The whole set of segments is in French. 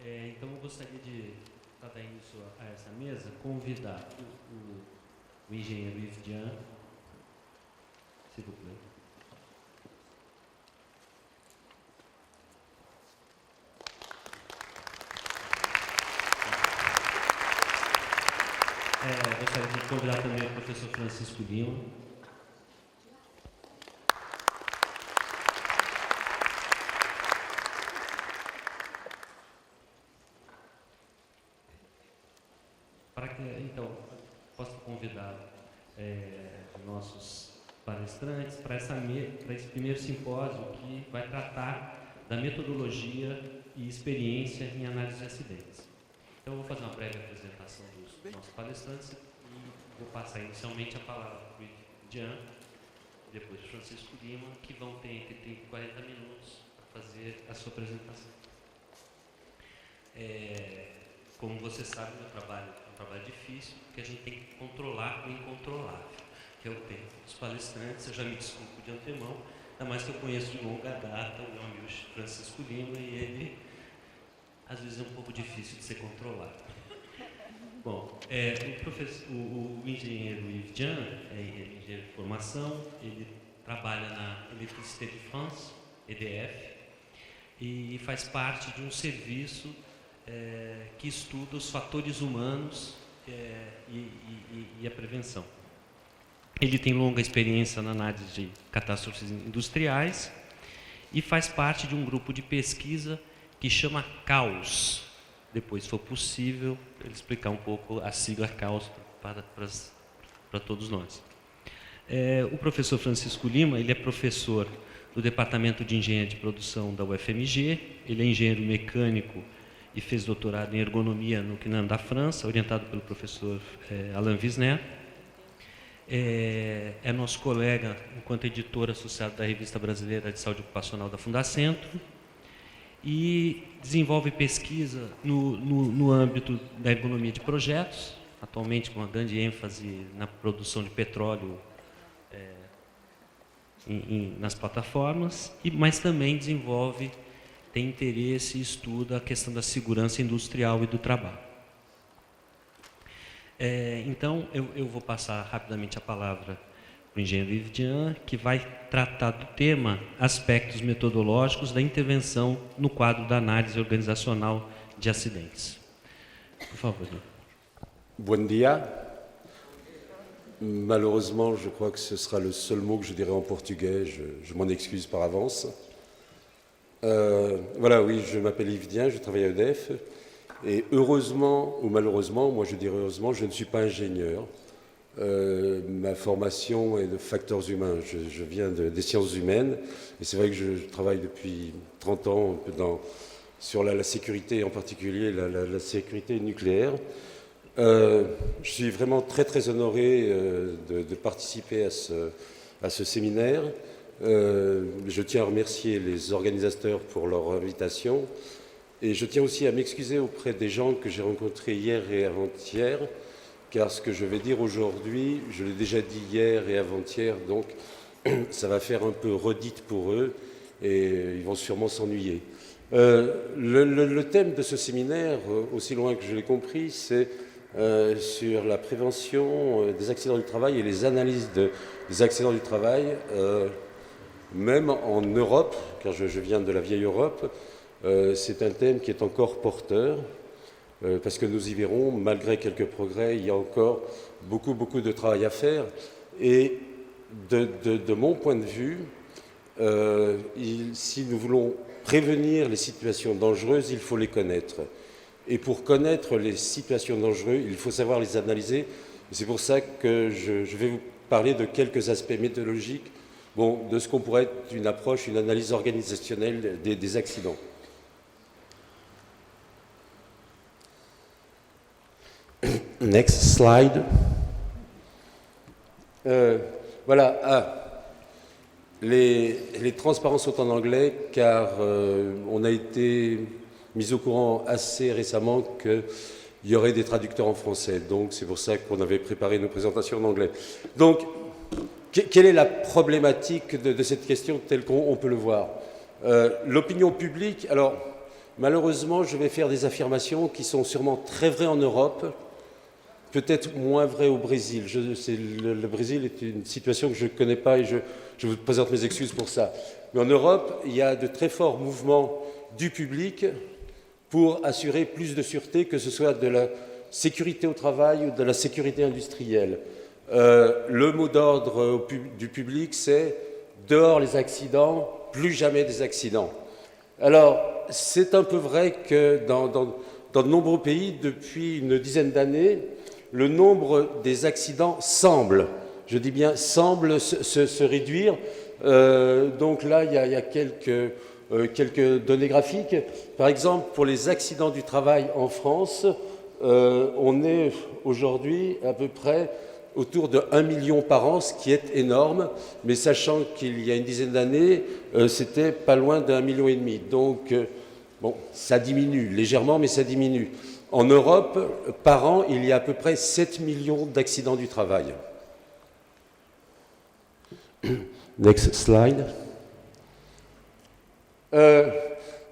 Então, eu gostaria de, para dar início a essa mesa, convidar o engenheiro Yves Dian, s'il vous plaît. Gostaria de convidar também o professor Francisco Lima. Para que, então, possa convidar nossos palestrantes para esse primeiro simpósio que vai tratar da metodologia e experiência em análise de acidentes. Então, eu vou fazer uma breve apresentação dos nossos palestrantes e vou passar inicialmente a palavra para o Yves Dian, depois para o Francisco Lima, que vão ter entre 30 e 40 minutos para fazer a sua apresentação. Como você sabe, meu trabalho é um trabalho difícil, porque a gente tem que controlar o incontrolável, que é o tempo dos palestrantes. Eu já me desculpo de antemão, ainda mais que eu conheço de longa data o meu amigo Francisco Lima, e ele, às vezes, é um pouco difícil de ser controlado. Bom, o engenheiro Yves Dian é engenheiro de formação, ele trabalha na Électricité de France, EDF, e faz parte de um serviço que estuda os fatores humanos e a prevenção. Ele tem longa experiência na análise de catástrofes industriais e faz parte de um grupo de pesquisa que chama CAOS. Depois, se for possível, ele explicar um pouco a sigla CAOS para todos nós. O professor Francisco Lima, ele é professor do Departamento de Engenharia de Produção da UFMG, ele é engenheiro mecânico e fez doutorado em ergonomia no CNAM da França, orientado pelo professor Alain Wisner. É nosso colega enquanto editor associado da Revista Brasileira de Saúde Ocupacional da Fundacentro e desenvolve pesquisa no âmbito da ergonomia de projetos, atualmente com uma grande ênfase na produção de petróleo nas plataformas, mas também tem interesse e estuda a questão da segurança industrial e do trabalho. Então, eu vou passar rapidamente a palavra para o engenheiro Yves Dian, que vai tratar do tema aspectos metodológicos da intervenção no quadro da análise organizacional de acidentes. Por favor. Bom dia. Malheureusement, je crois que ce sera le seul mot que je dirai en portugais. Je m'en excuse par avance. Voilà, oui, je m'appelle Yves Dian, je travaille à EDF. Et heureusement, ou malheureusement, moi je dirais heureusement, je ne suis pas ingénieur. Ma formation est de facteurs humains. Je viens des sciences humaines. Et c'est vrai que je travaille depuis 30 ans un peu sur la sécurité, en particulier la sécurité nucléaire. Je suis vraiment très très honoré de participer à ce séminaire. Je tiens à remercier les organisateurs pour leur invitation et je tiens aussi à m'excuser auprès des gens que j'ai rencontrés hier et avant-hier, car ce que je vais dire aujourd'hui, je l'ai déjà dit hier et avant-hier, donc ça va faire un peu redite pour eux et ils vont sûrement s'ennuyer. Le thème de ce séminaire, aussi loin que je l'ai compris, c'est sur la prévention des accidents du travail et les analyses des accidents du travail. Même en Europe, car je viens de la vieille Europe, c'est un thème qui est encore porteur, parce que nous y verrons, malgré quelques progrès, il y a encore beaucoup de travail à faire. Et de mon point de vue, si nous voulons prévenir les situations dangereuses, il faut les connaître. Et pour connaître les situations dangereuses, il faut savoir les analyser. C'est pour ça que je vais vous parler de quelques aspects méthodologiques, de ce qu'on pourrait être une approche, une analyse organisationnelle des accidents. Next slide. Voilà. Les transparences sont en anglais car on a été mis au courant assez récemment qu'il y aurait des traducteurs en français. Donc c'est pour ça qu'on avait préparé nos présentations en anglais. Donc, quelle est la problématique de cette question telle qu'on peut le voir? L'opinion publique, alors Malheureusement, je vais faire des affirmations qui sont sûrement très vraies en Europe, peut-être moins vraies au Brésil. Le Brésil est une situation que je ne connais pas et je vous présente mes excuses pour ça. Mais en Europe, il y a de très forts mouvements du public pour assurer plus de sûreté, que ce soit de la sécurité au travail ou de la sécurité industrielle. Le mot d'ordre du public, c'est « dehors les accidents, plus jamais des accidents ». Alors, c'est un peu vrai que dans de nombreux pays, depuis une dizaine d'années, le nombre des accidents semble, je dis bien semble, se réduire. Donc là, il y a quelques données graphiques. Par exemple, pour les accidents du travail en France, on est aujourd'hui à peu près autour de 1 million par an, ce qui est énorme, mais sachant qu'il y a une dizaine d'années, c'était pas loin d'1,5 million. Donc, bon, ça diminue légèrement, mais ça diminue. En Europe, par an, il y a à peu près 7 millions d'accidents du travail. Next slide.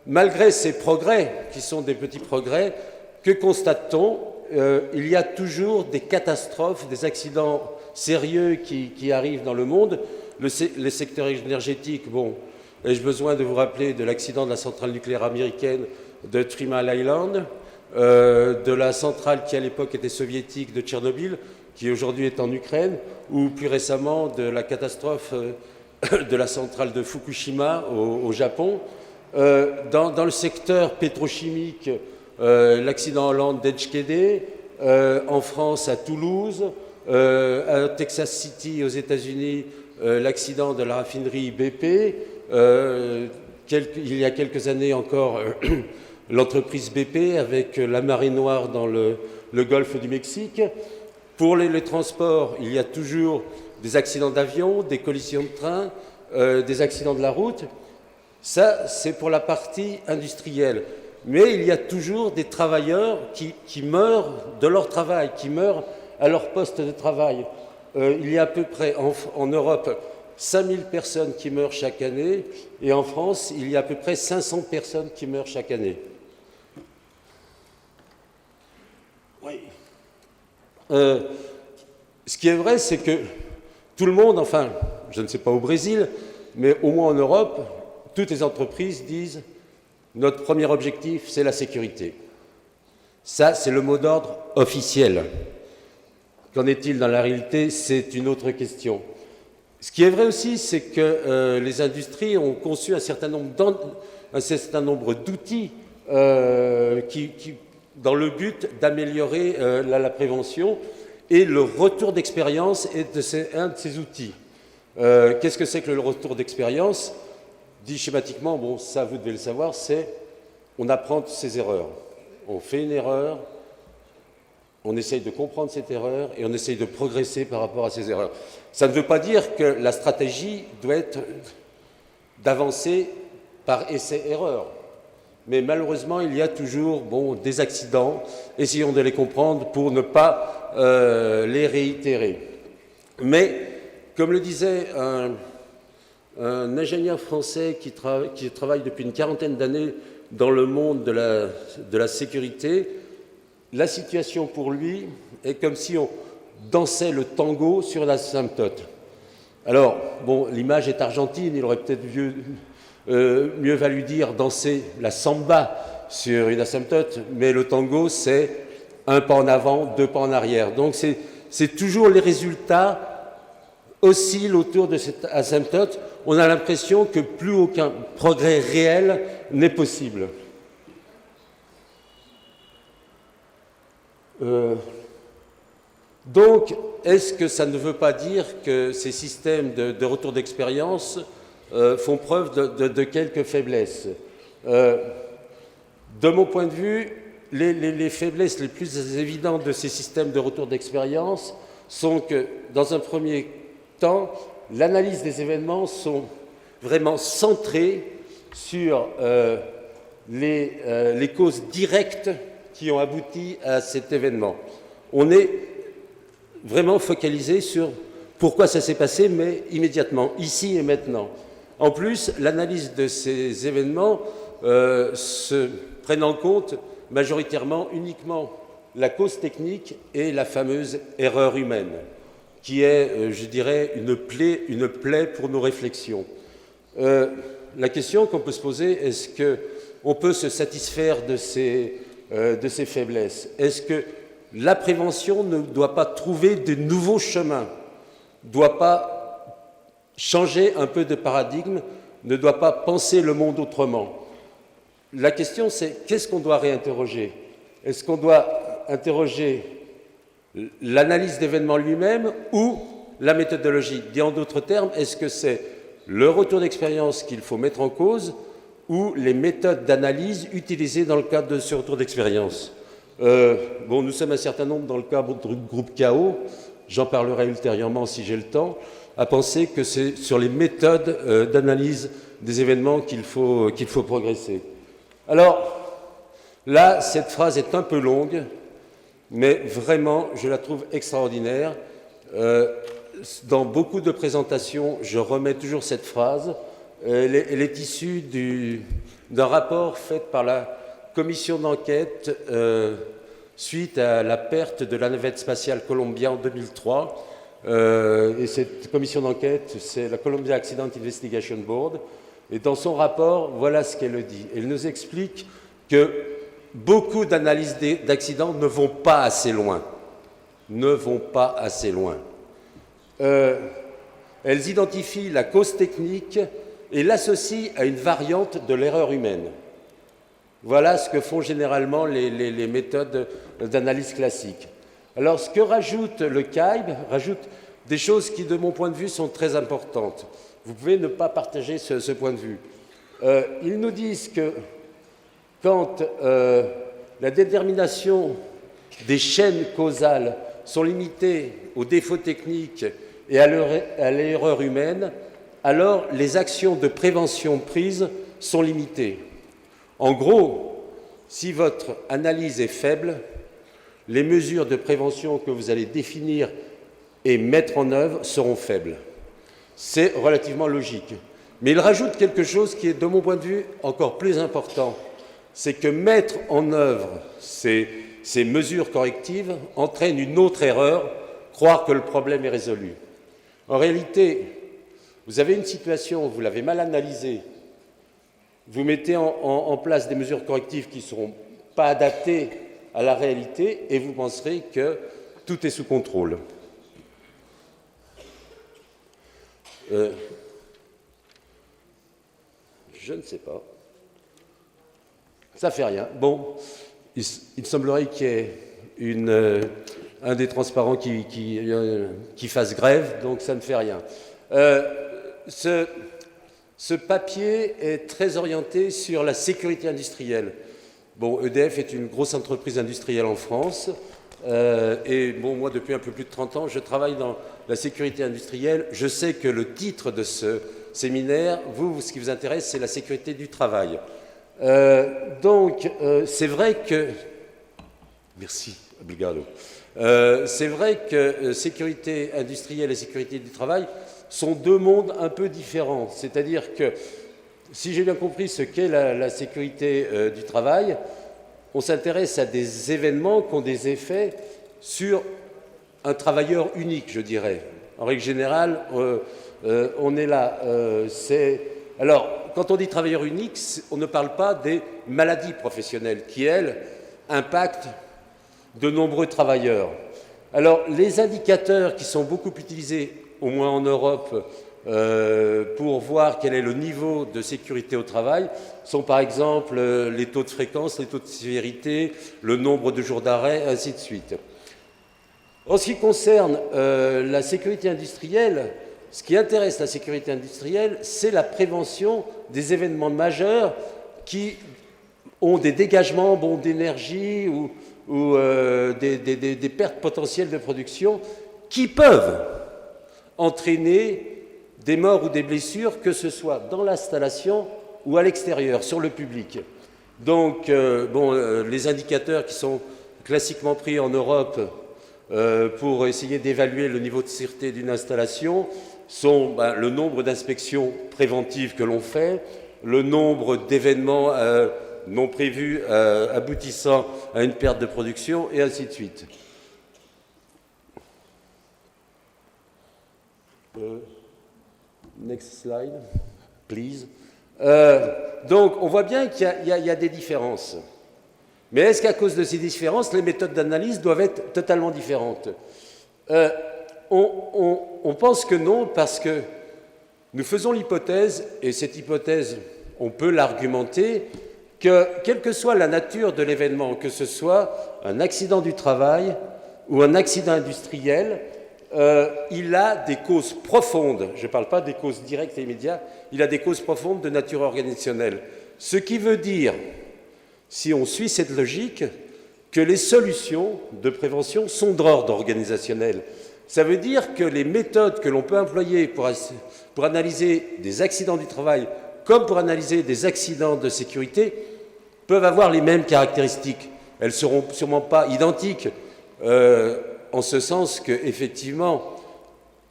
Malgré ces progrès, qui sont des petits progrès, que constate-t-on ? Il y a toujours des catastrophes, des accidents sérieux qui arrivent dans le monde. Le secteur énergétique, bon, ai-je besoin de vous rappeler de l'accident de la centrale nucléaire américaine de 3 Mile Island, de la centrale qui à l'époque était soviétique de Tchernobyl, qui aujourd'hui est en Ukraine, ou plus récemment de la catastrophe de la centrale de Fukushima au Japon. Dans le secteur pétrochimique, l'accident en Hollande d'Enschede, en France à Toulouse, à Texas City aux États-Unis, l'accident de la raffinerie BP, il y a quelques années encore l'entreprise BP avec la marée noire dans le golfe du Mexique. Pour les transports, il y a toujours des accidents d'avion, des collisions de train, des accidents de la route. Ça, c'est pour la partie industrielle. Mais il y a toujours des travailleurs qui meurent de leur travail, qui meurent à leur poste de travail. Il y a à peu près en Europe 5000 personnes qui meurent chaque année, et en France, il y a à peu près 500 personnes qui meurent chaque année. Oui. Ce qui est vrai, c'est que tout le monde, enfin, je ne sais pas au Brésil, mais au moins en Europe, toutes les entreprises disent « notre premier objectif, c'est la sécurité ». Ça, c'est le mot d'ordre officiel. Qu'en est-il dans la réalité? C'est une autre question. Ce qui est vrai aussi, c'est que les industries ont conçu un certain nombre d'outils dans le but d'améliorer la prévention, et le retour d'expérience est un de ces outils. Qu'est-ce que c'est que le retour d'expérience? Dit schématiquement, bon, ça vous devez le savoir, c'est on apprend de ses erreurs. On fait une erreur, on essaye de comprendre cette erreur et on essaye de progresser par rapport à ces erreurs. Ça ne veut pas dire que la stratégie doit être d'avancer par essai-erreur. Mais malheureusement, il y a toujours des accidents. Essayons de les comprendre pour ne pas les réitérer. Mais, comme le disait un ingénieur français qui travaille depuis une quarantaine d'années dans le monde de la sécurité, la situation pour lui est comme si on dansait le tango sur l'asymptote. Alors, bon, l'image est argentine, il aurait peut-être mieux valu dire danser la samba sur une asymptote, mais le tango, c'est un pas en avant, 2 pas en arrière. Donc, c'est toujours les résultats oscillent autour de cette asymptote. On a l'impression que plus aucun progrès réel n'est possible. Donc, est-ce que ça ne veut pas dire que ces systèmes de retour d'expérience font preuve de quelques faiblesses? De mon point de vue, les faiblesses les plus évidentes de ces systèmes de retour d'expérience sont que, dans un premier temps, l'analyse des événements sont vraiment centrées sur les causes directes qui ont abouti à cet événement. On est vraiment focalisé sur pourquoi ça s'est passé, mais immédiatement, ici et maintenant. En plus, l'analyse de ces événements prennent en compte majoritairement, uniquement, la cause technique et la fameuse erreur humaine, qui est, je dirais, une plaie pour nos réflexions. La question qu'on peut se poser, est-ce qu'on peut se satisfaire de ces faiblesses? Est-ce que la prévention ne doit pas trouver de nouveaux chemins, ne doit pas changer un peu de paradigme, ne doit pas penser le monde autrement? La question, c'est qu'est-ce qu'on doit réinterroger? Est-ce qu'on doit interroger l'analyse d'événements lui-même ou la méthodologie? Dit en d'autres termes, est-ce que c'est le retour d'expérience qu'il faut mettre en cause ou les méthodes d'analyse utilisées dans le cadre de ce retour d'expérience? Nous sommes un certain nombre dans le cadre du groupe KO, j'en parlerai ultérieurement si j'ai le temps, à penser que c'est sur les méthodes d'analyse des événements qu'il faut progresser. Alors, là, cette phrase est un peu longue, mais vraiment, je la trouve extraordinaire. Dans beaucoup de présentations, je remets toujours cette phrase. Elle est issue d'un rapport fait par la commission d'enquête suite à la perte de la navette spatiale Columbia en 2003. Et cette commission d'enquête, c'est la Columbia Accident Investigation Board. Et dans son rapport, voilà ce qu'elle dit. Elle nous explique que beaucoup d'analyses d'accidents ne vont pas assez loin. Ne vont pas assez loin. Elles identifient la cause technique et l'associent à une variante de l'erreur humaine. Voilà ce que font généralement les méthodes d'analyse classiques. Alors, ce que rajoute le CAIB, rajoute des choses qui, de mon point de vue, sont très importantes. Vous pouvez ne pas partager ce point de vue. Ils nous disent que quand la détermination des chaînes causales sont limitées aux défauts techniques et à l'erreur humaine, alors les actions de prévention prises sont limitées. En gros, si votre analyse est faible, les mesures de prévention que vous allez définir et mettre en œuvre seront faibles. C'est relativement logique. Mais il rajoute quelque chose qui est, de mon point de vue, encore plus important. C'est que mettre en œuvre ces mesures correctives entraîne une autre erreur, croire que le problème est résolu. En réalité, vous avez une situation, vous l'avez mal analysée, vous mettez en place des mesures correctives qui ne seront pas adaptées à la réalité et vous penserez que tout est sous contrôle. Je ne sais pas. Ça fait rien. Bon, il semblerait qu'il y ait un des transparents qui fasse grève, donc ça ne fait rien. Ce papier est très orienté sur la sécurité industrielle. Bon, EDF est une grosse entreprise industrielle en France. Et bon, moi, depuis un peu plus de 30 ans, je travaille dans la sécurité industrielle. Je sais que le titre de ce séminaire, ce qui vous intéresse, c'est la sécurité du travail. Donc, c'est vrai que... Merci, obrigado. C'est vrai que sécurité industrielle et sécurité du travail sont deux mondes un peu différents. C'est-à-dire que, si j'ai bien compris ce qu'est la sécurité du travail, on s'intéresse à des événements qui ont des effets sur un travailleur unique, je dirais. En règle générale, on est là. Alors, quand on dit travailleur unique, on ne parle pas des maladies professionnelles qui, elles, impactent de nombreux travailleurs. Alors, les indicateurs qui sont beaucoup utilisés, au moins en Europe, pour voir quel est le niveau de sécurité au travail, sont par exemple les taux de fréquence, les taux de sévérité, le nombre de jours d'arrêt, ainsi de suite. En ce qui concerne la sécurité industrielle, ce qui intéresse la sécurité industrielle, c'est la prévention des événements majeurs qui ont des dégagements d'énergie ou des pertes potentielles de production qui peuvent entraîner des morts ou des blessures, que ce soit dans l'installation ou à l'extérieur, sur le public. Donc, les indicateurs qui sont classiquement pris en Europe pour essayer d'évaluer le niveau de sûreté d'une installation sont le nombre d'inspections préventives que l'on fait, le nombre d'événements non prévus aboutissant à une perte de production, et ainsi de suite. Next slide, please. Donc, on voit bien qu'il y a des différences. Mais est-ce qu'à cause de ces différences, les méthodes d'analyse doivent être totalement différentes? On pense que non, parce que nous faisons l'hypothèse, et cette hypothèse, on peut l'argumenter, que quelle que soit la nature de l'événement, que ce soit un accident du travail ou un accident industriel, il a des causes profondes, je ne parle pas des causes directes et immédiates, il a des causes profondes de nature organisationnelle. Ce qui veut dire, si on suit cette logique, que les solutions de prévention sont d'ordre organisationnel. Ça veut dire que les méthodes que l'on peut employer pour analyser des accidents du travail comme pour analyser des accidents de sécurité peuvent avoir les mêmes caractéristiques. Elles ne seront sûrement pas identiques, en ce sens qu'effectivement,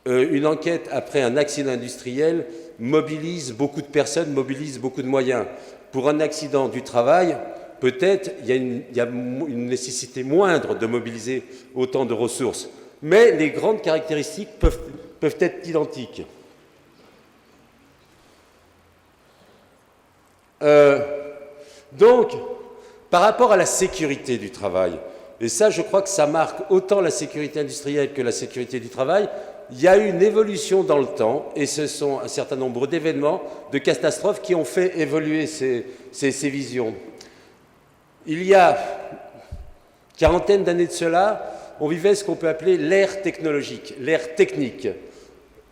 une enquête après un accident industriel mobilise beaucoup de personnes, mobilise beaucoup de moyens. Pour un accident du travail, peut-être il y a une nécessité moindre de mobiliser autant de ressources, mais les grandes caractéristiques peuvent être identiques. Donc, par rapport à la sécurité du travail, et ça, je crois que ça marque autant la sécurité industrielle que la sécurité du travail, il y a eu une évolution dans le temps, et ce sont un certain nombre d'événements, de catastrophes qui ont fait évoluer ces visions. Il y a quarantaine d'années de cela, on vivait ce qu'on peut appeler l'ère technologique, l'ère technique.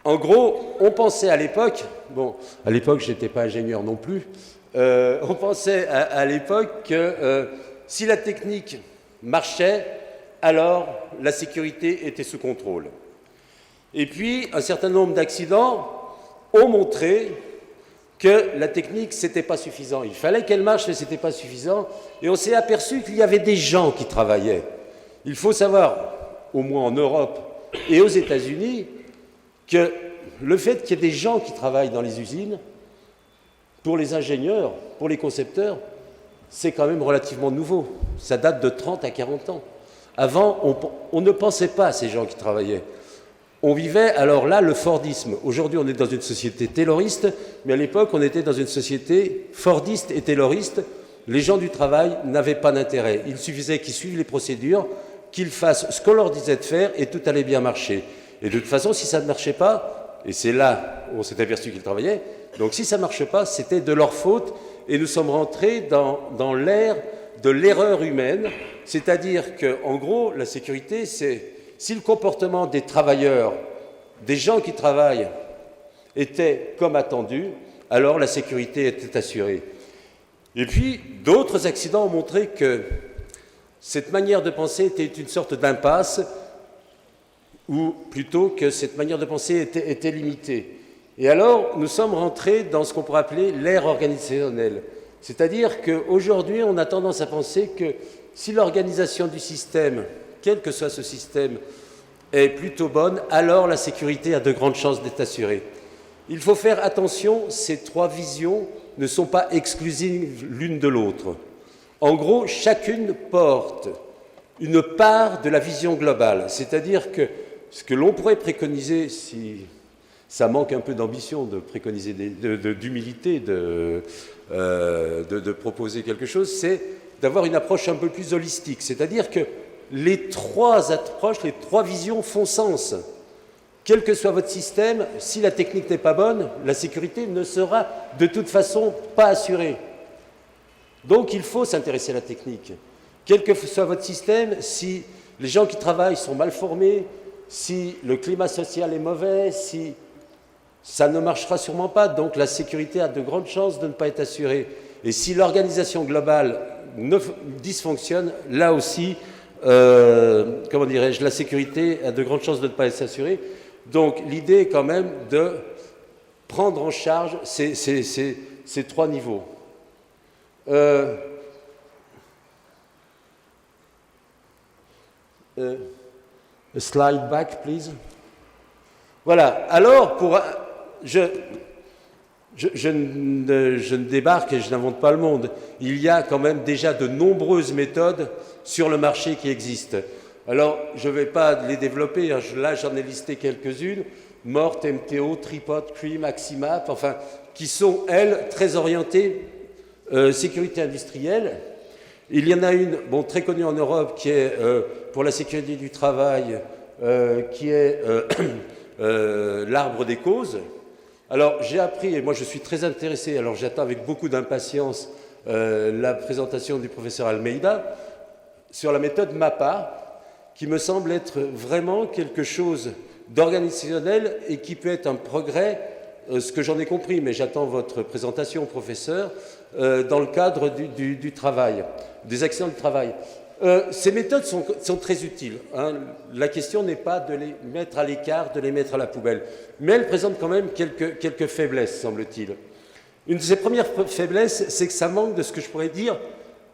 En gros, on pensait à l'époque, bon, à l'époque, je n'étais pas ingénieur non plus, on pensait à l'époque que si la technique marchait, alors la sécurité était sous contrôle. Et puis, un certain nombre d'accidents ont montré que la technique, ce n'était pas suffisant. Il fallait qu'elle marche, mais ce n'était pas suffisant. Et on s'est aperçu qu'il y avait des gens qui travaillaient. Il faut savoir, au moins en Europe et aux États-Unis, que le fait qu'il y ait des gens qui travaillent dans les usines, pour les ingénieurs, pour les concepteurs, c'est quand même relativement nouveau. Ça date de 30 à 40 ans. Avant, on ne pensait pas à ces gens qui travaillaient. On vivait, alors là, le Fordisme. Aujourd'hui, on est dans une société tayloriste, mais à l'époque, on était dans une société fordiste et tayloriste. Les gens du travail n'avaient pas d'intérêt. Il suffisait qu'ils suivent les procédures, qu'ils fassent ce qu'on leur disait de faire, et tout allait bien marcher. Et de toute façon, si ça ne marchait pas, et c'est là où on s'est aperçu qu'ils travaillaient, donc si ça ne marche pas, c'était de leur faute, et nous sommes rentrés dans l'ère de l'erreur humaine, c'est-à-dire qu'en gros, la sécurité, c'est si le comportement des travailleurs, des gens qui travaillent, était comme attendu, alors la sécurité était assurée. Et puis, d'autres accidents ont montré que cette manière de penser était une sorte d'impasse, ou plutôt que cette manière de penser était limitée. Et alors, nous sommes rentrés dans ce qu'on pourrait appeler l'ère organisationnelle. C'est-à-dire qu'aujourd'hui, on a tendance à penser que si l'organisation du système, quel que soit ce système, est plutôt bonne, alors la sécurité a de grandes chances d'être assurée. Il faut faire attention, ces trois visions ne sont pas exclusives l'une de l'autre. En gros, chacune porte une part de la vision globale. C'est-à-dire que ce que l'on pourrait préconiser, si ça manque un peu d'ambition de préconiser, d'humilité, de proposer quelque chose, c'est d'avoir une approche un peu plus holistique. C'est-à-dire que les trois approches, les trois visions font sens. Quel que soit votre système, si la technique n'est pas bonne, la sécurité ne sera de toute façon pas assurée. Donc il faut s'intéresser à la technique. Quel que soit votre système, si les gens qui travaillent sont mal formés, si le climat social est mauvais, si ça ne marchera sûrement pas, donc la sécurité a de grandes chances de ne pas être assurée. Et si l'organisation globale dysfonctionne, là aussi, comment dirais-je, la sécurité a de grandes chances de ne pas être assurée. Donc l'idée est quand même de prendre en charge ces trois niveaux. A slide back, please. Voilà. Alors, je ne débarque et je n'invente pas le monde. Il y a quand même déjà de nombreuses méthodes sur le marché qui existent. Alors, je ne vais pas les développer, hein. Là j'en ai listé quelques-unes, MORT, MTO, Tripod, CREAM, Aximap, enfin, qui sont, elles, très orientées sécurité industrielle. Il y en a une, bon, très connue en Europe, qui est pour la sécurité du travail, qui est l'arbre des causes. Alors, j'ai appris, et moi je suis très intéressé, alors j'attends avec beaucoup d'impatience la présentation du professeur Almeida sur la méthode MAPA, qui me semble être vraiment quelque chose d'organisationnel et qui peut être un progrès, ce que j'en ai compris, mais j'attends votre présentation, professeur, dans le cadre du travail, des accidents du travail. Ces méthodes sont très utiles, hein. La question n'est pas de les mettre à l'écart, de les mettre à la poubelle, mais elles présentent quand même quelques faiblesses, semble-t-il. Une de ces premières faiblesses, c'est que ça manque de ce que je pourrais dire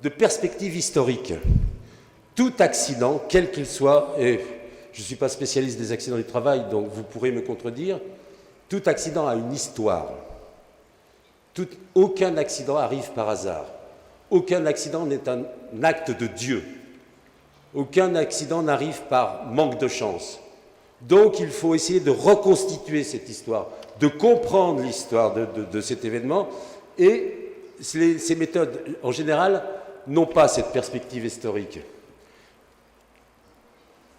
de perspective historique. Tout accident, quel qu'il soit, et je ne suis pas spécialiste des accidents du travail, donc vous pourrez me contredire, tout accident a une histoire. Aucun accident arrive par hasard. Aucun accident n'est un acte de Dieu. Aucun accident n'arrive par manque de chance. Donc il faut essayer de reconstituer cette histoire, de comprendre l'histoire de cet événement. Et ces méthodes, en général, n'ont pas cette perspective historique.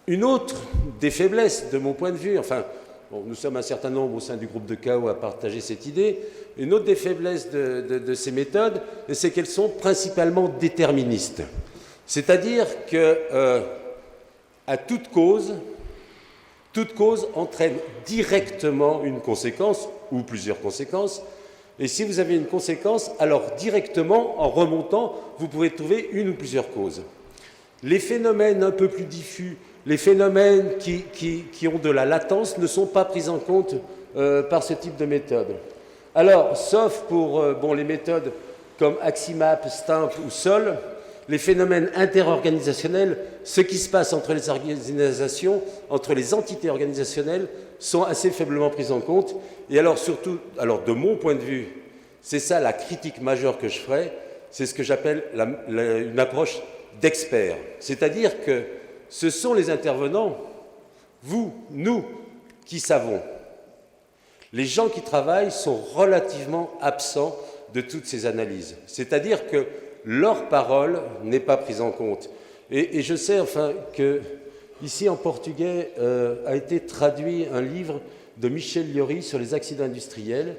Une autre des faiblesses, de mon point de vue, enfin, bon, nous sommes un certain nombre au sein du groupe de KO à partager cette idée, une autre des faiblesses de ces méthodes, c'est qu'elles sont principalement déterministes. C'est-à-dire que toute cause entraîne directement une conséquence, ou plusieurs conséquences, et si vous avez une conséquence, alors directement, en remontant, vous pouvez trouver une ou plusieurs causes. Les phénomènes un peu plus diffus, les phénomènes qui ont de la latence ne sont pas pris en compte par ce type de méthode. Alors, sauf pour les méthodes comme Aximap, STIMP ou SOL, les phénomènes interorganisationnels, ce qui se passe entre les organisations, entre les entités organisationnelles, sont assez faiblement pris en compte. Et alors surtout, de mon point de vue, c'est ça la critique majeure que je ferai, c'est ce que j'appelle une approche d'experts. C'est-à-dire que ce sont les intervenants, vous, nous, qui savons. Les gens qui travaillent sont relativement absents de toutes ces analyses. C'est-à-dire que leur parole n'est pas prise en compte. Et je sais enfin que ici en portugais a été traduit un livre de Michel Liori sur les accidents industriels.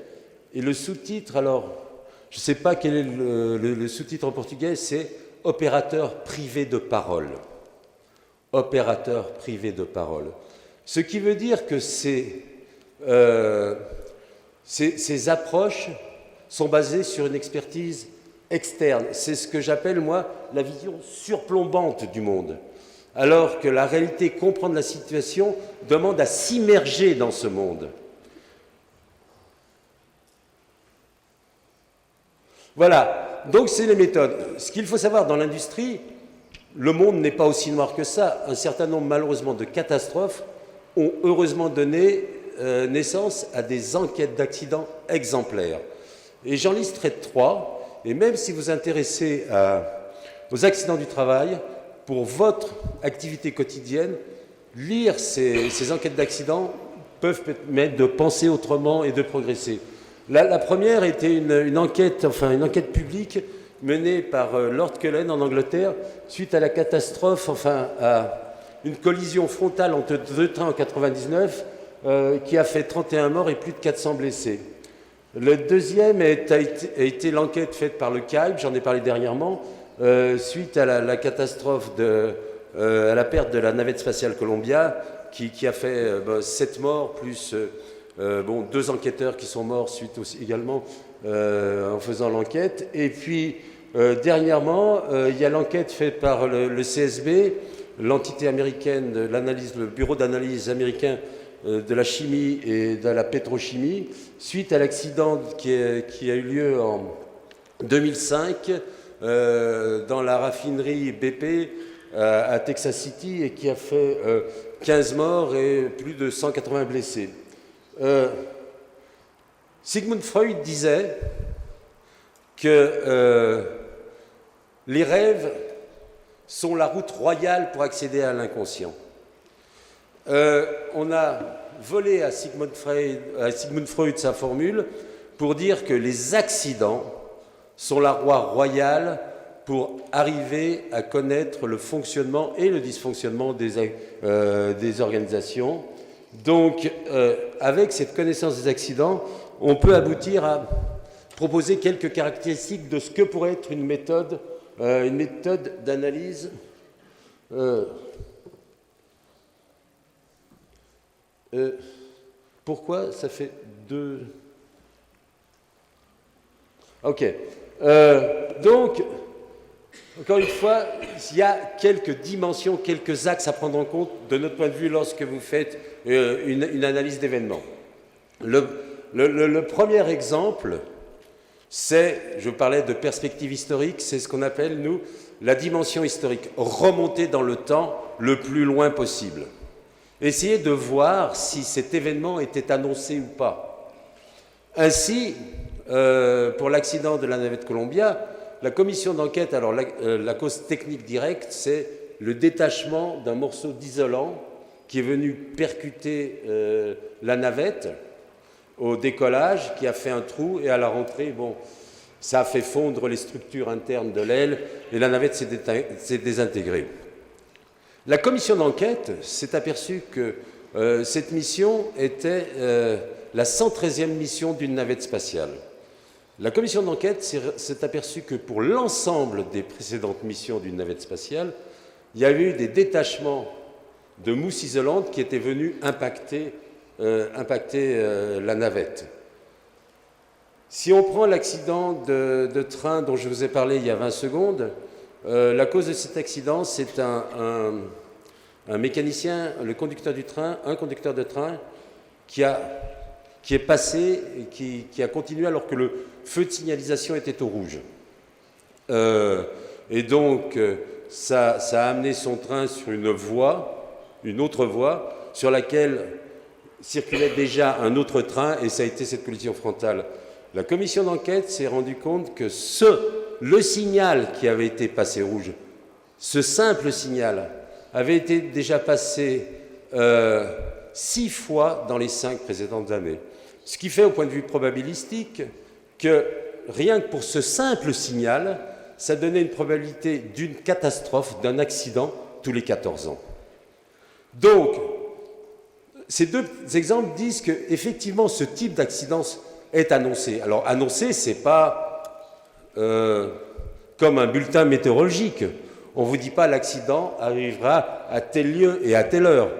Et le sous-titre, alors, je ne sais pas quel est le sous-titre en portugais, c'est « Opérateur privé de parole ». Opérateur privé de parole. Ce qui veut dire que ces approches sont basées sur une expertise externe. C'est ce que j'appelle, moi, la vision surplombante du monde. Alors que la réalité, comprendre la situation, demande à s'immerger dans ce monde. Voilà, donc c'est les méthodes. Ce qu'il faut savoir dans l'industrie, le monde n'est pas aussi noir que ça. Un certain nombre, malheureusement, de catastrophes ont heureusement donné naissance à des enquêtes d'accidents exemplaires. Et j'en listerai 3. Et même si vous vous intéressez aux accidents du travail, pour votre activité quotidienne, lire ces enquêtes d'accidents peuvent permettre de penser autrement et de progresser. La première était une enquête publique menée par Lord Cullen en Angleterre suite à la catastrophe, à une collision frontale entre 2 trains en 1999 qui a fait 31 morts et plus de 400 blessés. Le deuxième a été l'enquête faite par le CAIB, j'en ai parlé dernièrement, suite à la catastrophe, à la perte de la navette spatiale Columbia, qui a fait 7 morts, plus 2 enquêteurs qui sont morts suite aussi, également en faisant l'enquête. Et puis, dernièrement, il y a l'enquête faite par le CSB, l'entité américaine de l'analyse, le bureau d'analyse américain de la chimie et de la pétrochimie, suite à l'accident qui a eu lieu en 2005 dans la raffinerie BP à Texas City et qui a fait 15 morts et plus de 180 blessés. Sigmund Freud disait que les rêves sont la route royale pour accéder à l'inconscient. On a volé à Sigmund Freud sa formule pour dire que les accidents sont la voie royale pour arriver à connaître le fonctionnement et le dysfonctionnement des organisations. Donc, avec cette connaissance des accidents, on peut aboutir à proposer quelques caractéristiques de ce que pourrait être une méthode d'analyse pourquoi ça fait deux... Ok. Donc, encore une fois, il y a quelques dimensions, quelques axes à prendre en compte de notre point de vue lorsque vous faites une analyse d'événements. Le premier exemple, c'est, je parlais de perspective historique, c'est ce qu'on appelle, nous, la dimension historique, remonter dans le temps le plus loin possible. Essayer de voir si cet événement était annoncé ou pas. Ainsi, pour l'accident de la navette Columbia, la commission d'enquête, alors la cause technique directe, c'est le détachement d'un morceau d'isolant qui est venu percuter la navette au décollage, qui a fait un trou, et à la rentrée, bon, ça a fait fondre les structures internes de l'aile, et la navette s'est désintégrée. La commission d'enquête s'est aperçue que cette mission était la 113e mission d'une navette spatiale. La commission d'enquête s'est aperçue que pour l'ensemble des précédentes missions d'une navette spatiale, il y avait eu des détachements de mousse isolante qui étaient venus impacter la navette. Si on prend l'accident de train dont je vous ai parlé il y a 20 secondes, la cause de cet accident, c'est un mécanicien, le conducteur du train, un conducteur de train qui est passé et qui a continué alors que le feu de signalisation était au rouge. Et donc, ça a amené son train sur une autre voie, sur laquelle circulait déjà un autre train, et ça a été cette collision frontale. La commission d'enquête s'est rendue compte que le signal qui avait été passé rouge, ce simple signal, avait été déjà passé 6 fois dans les 5 précédentes années. Ce qui fait, au point de vue probabilistique, que rien que pour ce simple signal, ça donnait une probabilité d'une catastrophe, d'un accident, tous les 14 ans. Donc, ces deux exemples disent qu'effectivement, ce type d'accident est annoncé. Alors, annoncé, ce n'est pas comme un bulletin météorologique. On ne vous dit pas l'accident arrivera à tel lieu et à telle heure.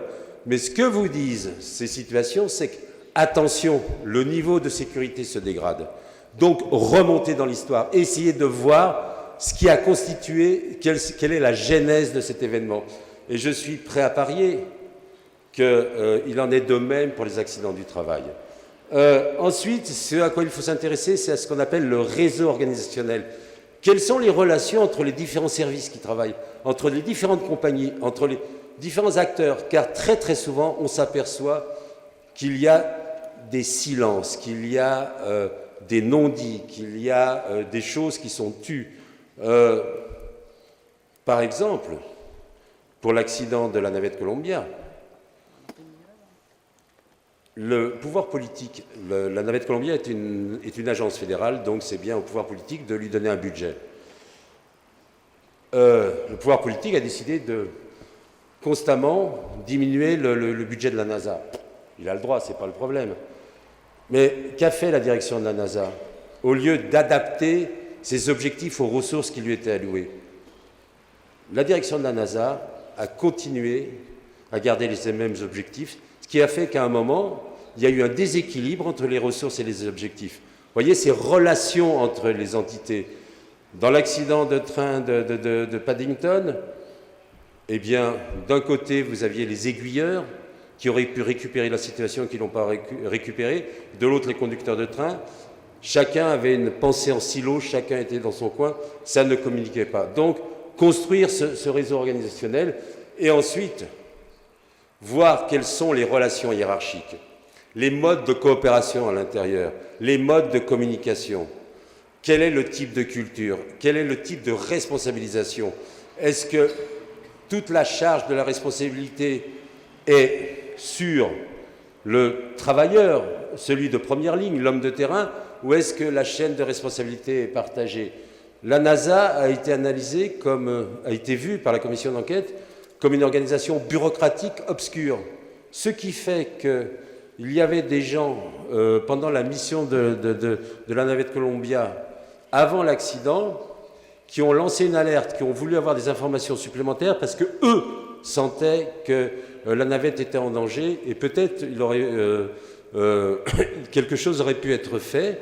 Mais ce que vous disent ces situations, c'est que, attention, le niveau de sécurité se dégrade. Donc, remontez dans l'histoire, essayez de voir ce qui a constitué, quelle est la genèse de cet événement. Et je suis prêt à parier qu'il en est de même pour les accidents du travail. Ensuite, ce à quoi il faut s'intéresser, c'est à ce qu'on appelle le réseau organisationnel. Quelles sont les relations entre les différents services qui travaillent, entre les différentes compagnies, entre les différents acteurs? Car très très souvent, on s'aperçoit qu'il y a des silences, qu'il y a des non-dits, qu'il y a des choses qui sont tues. Par exemple, pour l'accident de la navette Columbia, le pouvoir politique, la navette Columbia est une agence fédérale, donc c'est bien au pouvoir politique de lui donner un budget. Le pouvoir politique a décidé de constamment diminuer le budget de la NASA. Il a le droit, ce n'est pas le problème. Mais qu'a fait la direction de la NASA? Au lieu d'adapter ses objectifs aux ressources qui lui étaient allouées, la direction de la NASA a continué à garder les mêmes objectifs, ce qui a fait qu'à un moment, il y a eu un déséquilibre entre les ressources et les objectifs. Vous voyez ces relations entre les entités. Dans l'accident de train de Paddington, eh bien, d'un côté, vous aviez les aiguilleurs qui auraient pu récupérer la situation et qui ne l'ont pas récupérée. De l'autre, les conducteurs de train. Chacun avait une pensée en silo, chacun était dans son coin, ça ne communiquait pas. Donc, construire ce réseau organisationnel et ensuite voir quelles sont les relations hiérarchiques. les modes de coopération à l'intérieur, les modes de communication. Quel est le type de culture? Quel est le type de responsabilisation? Est-ce que toute la charge de la responsabilité est sur le travailleur, celui de première ligne, l'homme de terrain, ou est-ce que la chaîne de responsabilité est partagée? La NASA a été analysée a été vue par la commission d'enquête comme une organisation bureaucratique obscure. Ce qui fait qu'il y avait des gens, pendant la mission de la navette Columbia, avant l'accident, qui ont lancé une alerte, qui ont voulu avoir des informations supplémentaires parce que eux sentaient que la navette était en danger et peut-être quelque chose aurait pu être fait.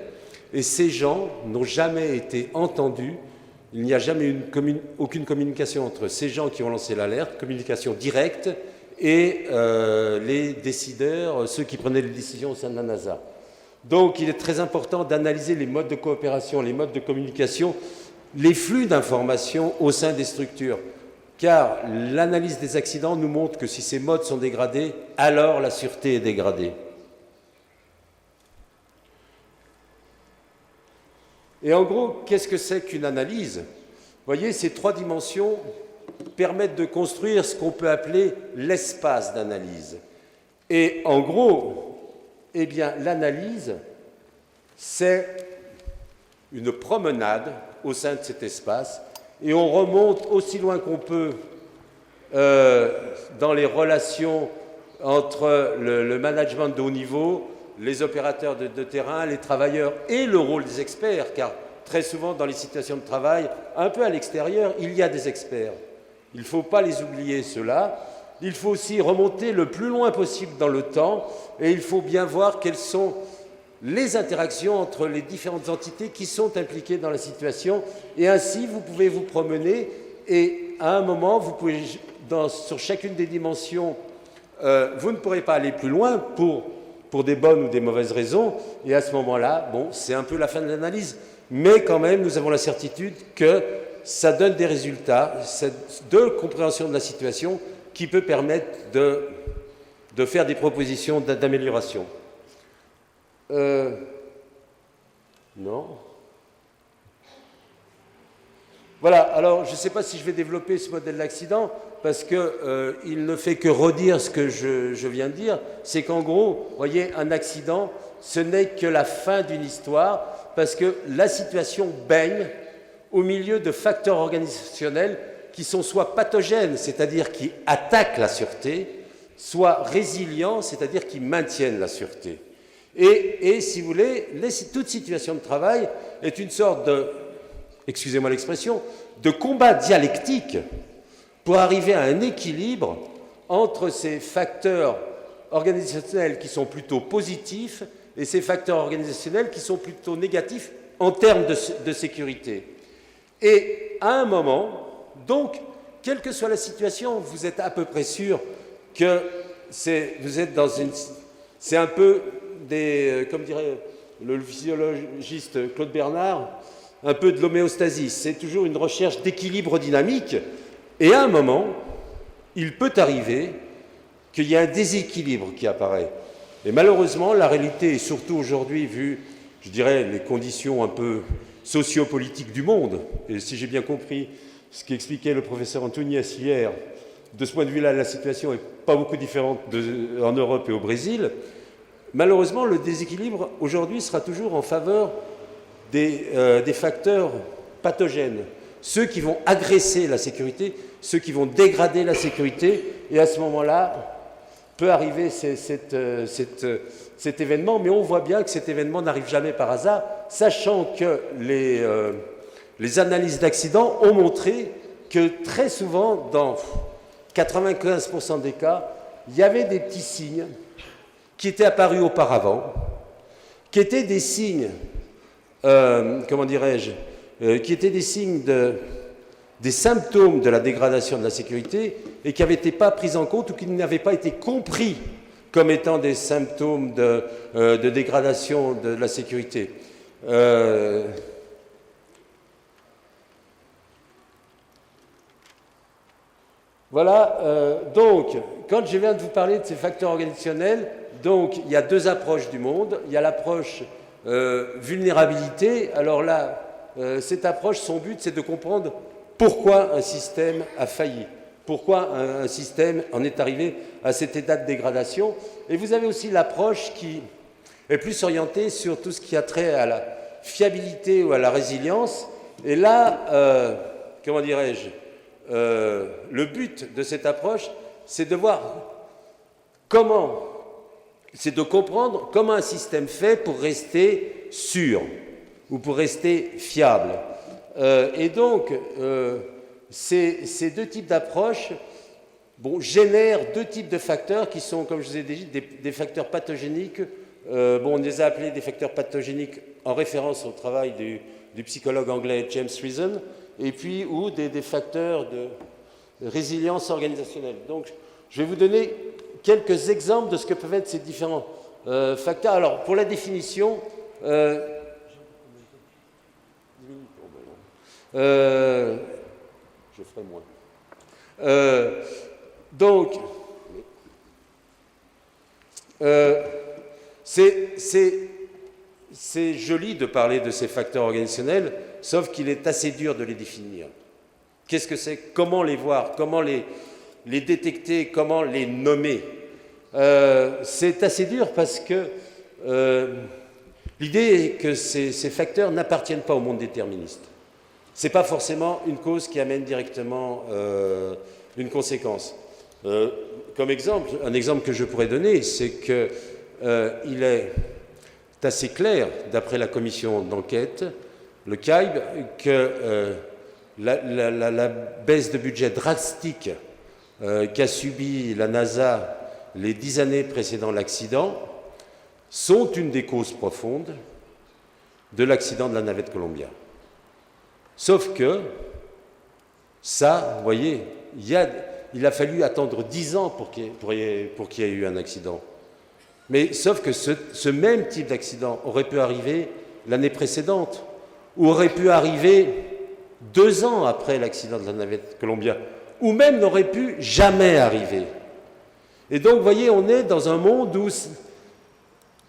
Et ces gens n'ont jamais été entendus. Il n'y a jamais eu aucune communication entre ces gens qui ont lancé l'alerte, communication directe, et les décideurs, ceux qui prenaient les décisions au sein de la NASA. Donc il est très important d'analyser les modes de coopération, les modes de communication, les flux d'informations au sein des structures. Car l'analyse des accidents nous montre que si ces modes sont dégradés, alors la sûreté est dégradée. Et en gros, qu'est-ce que c'est qu'une analyse? Vous voyez, ces trois dimensions permettent de construire ce qu'on peut appeler l'espace d'analyse. Et en gros, eh bien, l'analyse, c'est une promenade au sein de cet espace, et on remonte aussi loin qu'on peut dans les relations entre le management de haut niveau, les opérateurs de terrain, les travailleurs et le rôle des experts, car très souvent dans les situations de travail, un peu à l'extérieur, il y a des experts. Il ne faut pas les oublier, ceux-là. Il faut aussi remonter le plus loin possible dans le temps et il faut bien voir quelles sont les interactions entre les différentes entités qui sont impliquées dans la situation. Et ainsi, vous pouvez vous promener et à un moment, vous pouvez, sur chacune des dimensions, vous ne pourrez pas aller plus loin pour des bonnes ou des mauvaises raisons. Et à ce moment-là, bon, c'est un peu la fin de l'analyse. Mais quand même, nous avons la certitude que ça donne des résultats de compréhension de la situation qui peut permettre de faire des propositions d'amélioration. Non. Voilà, alors je ne sais pas si je vais développer ce modèle d'accident parce qu'il ne fait que redire ce que je viens de dire. C'est qu'en gros, vous voyez, un accident, ce n'est que la fin d'une histoire parce que la situation baigne au milieu de facteurs organisationnels qui sont soit pathogènes, c'est-à-dire qui attaquent la sûreté, soit résilients, c'est-à-dire qui maintiennent la sûreté. Et si vous voulez, toute situation de travail est une sorte de, excusez-moi l'expression, de combat dialectique pour arriver à un équilibre entre ces facteurs organisationnels qui sont plutôt positifs et ces facteurs organisationnels qui sont plutôt négatifs en termes de sécurité. Et à un moment, donc, quelle que soit la situation, vous êtes à peu près sûr que vous êtes dans une... C'est un peu comme dirait le physiologiste Claude Bernard, un peu de l'homéostasie. C'est toujours une recherche d'équilibre dynamique. Et à un moment, il peut arriver qu'il y ait un déséquilibre qui apparaît. Et malheureusement, la réalité est surtout aujourd'hui, vu, je dirais, les conditions un peu sociopolitiques du monde, et si j'ai bien compris ce qu'expliquait le professeur Antouniès hier, de ce point de vue-là, la situation n'est pas beaucoup différente en Europe et au Brésil. Malheureusement, le déséquilibre aujourd'hui sera toujours en faveur des facteurs pathogènes, ceux qui vont agresser la sécurité, ceux qui vont dégrader la sécurité, et à ce moment-là, peut arriver cet événement, mais on voit bien que cet événement n'arrive jamais par hasard, sachant que les analyses d'accidents ont montré que très souvent, dans 95% des cas, il y avait des petits signes qui étaient apparus auparavant, qui étaient des signes, comment dirais-je, qui étaient des signes des symptômes de la dégradation de la sécurité et qui n'avaient été pas pris en compte ou qui n'avaient pas été compris comme étant des symptômes de dégradation de la sécurité. Voilà, donc, quand je viens de vous parler de ces facteurs organisationnels, donc, il y a deux approches du monde. Il y a l'approche vulnérabilité. Alors là, cette approche, son but, c'est de comprendre pourquoi un système a failli, pourquoi un système en est arrivé à cet état de dégradation. Et vous avez aussi l'approche qui est plus orientée sur tout ce qui a trait à la fiabilité ou à la résilience. Et là, comment dirais-je, le but de cette approche, c'est de voir comment, c'est de comprendre comment un système fait pour rester sûr ou pour rester fiable. Et donc, ces deux types d'approches génèrent deux types de facteurs qui sont, comme je vous ai dit, des facteurs pathogéniques. On les a appelés des facteurs pathogéniques en référence au travail du psychologue anglais James Reason, et puis ou des facteurs de résilience organisationnelle. Donc, je vais vous donner quelques exemples de ce que peuvent être ces différents facteurs. Alors, pour la définition, je ferai moins. Donc, c'est joli de parler de ces facteurs organisationnels, sauf qu'il est assez dur de les définir. Qu'est-ce que c'est? Comment les voir? Comment les détecter? Comment les nommer? C'est assez dur parce que l'idée est que ces facteurs n'appartiennent pas au monde déterministe. Ce n'est pas forcément une cause qui amène directement une conséquence. Comme exemple, un exemple que je pourrais donner, c'est qu'il est assez clair, d'après la commission d'enquête, le CAIB, que la baisse de budget drastique qu'a subi la NASA les 10 années précédant l'accident sont une des causes profondes de l'accident de la navette Columbia. Sauf que, ça, vous voyez, il a fallu attendre 10 ans pour qu'il y ait eu un accident. Mais sauf que ce même type d'accident aurait pu arriver l'année précédente, ou aurait pu arriver 2 ans après l'accident de la navette Columbia, ou même n'aurait pu jamais arriver. Et donc, vous voyez, on est dans un monde où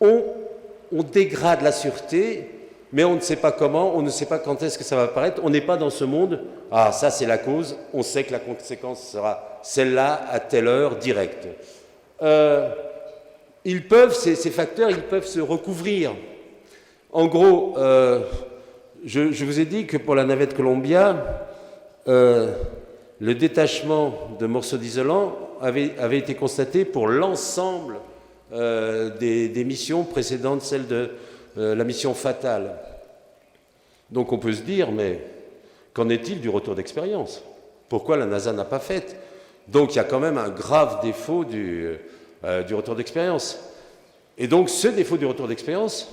on dégrade la sûreté, mais on ne sait pas comment, on ne sait pas quand est-ce que ça va apparaître. On n'est pas dans ce monde, ah, ça c'est la cause, on sait que la conséquence sera celle-là à telle heure, directe. Ces facteurs, ils peuvent se recouvrir. En gros, je vous ai dit que pour la navette Columbia, le détachement de morceaux d'isolant avait été constaté pour l'ensemble des missions précédentes, celles de la mission fatale. Donc on peut se dire, mais qu'en est-il du retour d'expérience? Pourquoi la NASA n'a pas fait? Donc il y a quand même un grave défaut du retour d'expérience. Et donc ce défaut du retour d'expérience